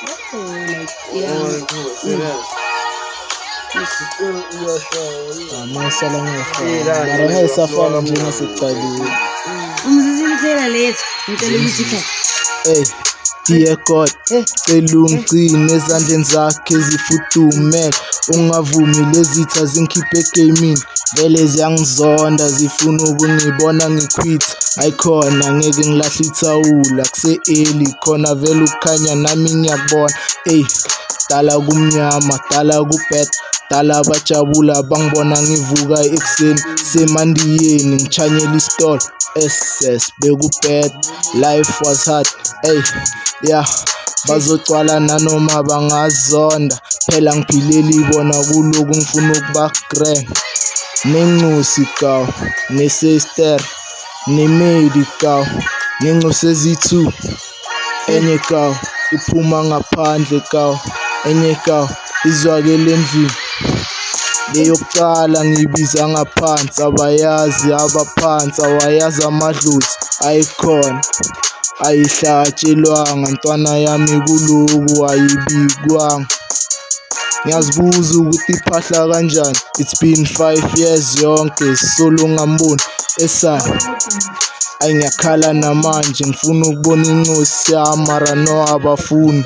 like Masala ngiyafana mara ngayisafana nje ngasekuqaleni. umzizimthela lethu ngicela ukuthi Hey, dear God, elungcini ezandleni zakhe ezifudumele. Ungavumi lezitha zingikhiphe egamini, vele ziyangizonda zifuna ukungibona ngiquit. Ayikhona ngeke ngilahle ithawula kuse-early khona vele ukukhanya nami ngiyakubona. Dala kumnyama, dala kubad, dala bajabula bangibona ngivuka ekuseni semandiyeni ngichanyela istolo. SS bekubad, life was hard. Bazocwala nanoma bangazonda, phela ngiphileli bona kuloku ngifuna ukuba grand. Nencosi kawu, ne-sister, ne-medical, nencosi ezi-2. Enye kawu iphuma ngaphandle kawu, enye kawu izwakele endlini. Leyokuqala ngiyibiza ngaphansi, abayazi abaphansi, awayazi amadlozi ayikhona. Ayihlatshelwanga ntwana yami kuloku ayibikwanga. Ngiyazibuza ukuthi iphahla kanjani, it's been 5 years yonke solo ngamboni esana. Ngiyakhala namanje ngifuna ukubona incosi yami mara no abafuni.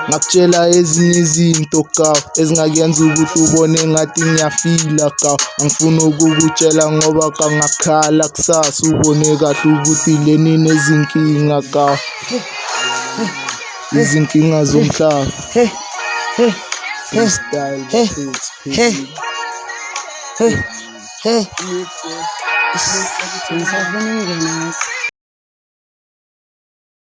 Ngakutshela ezinye izinto kawu ezingakuyenza ukuthi ubone ngathi ngiyafila kawu. Angifuni ukukutshela ngoba kangakhala kusasa ubone kahle ukuthi leni nezinkinga kawu, izinkinga zomhlaba. Freestyle ngisafuna ukungena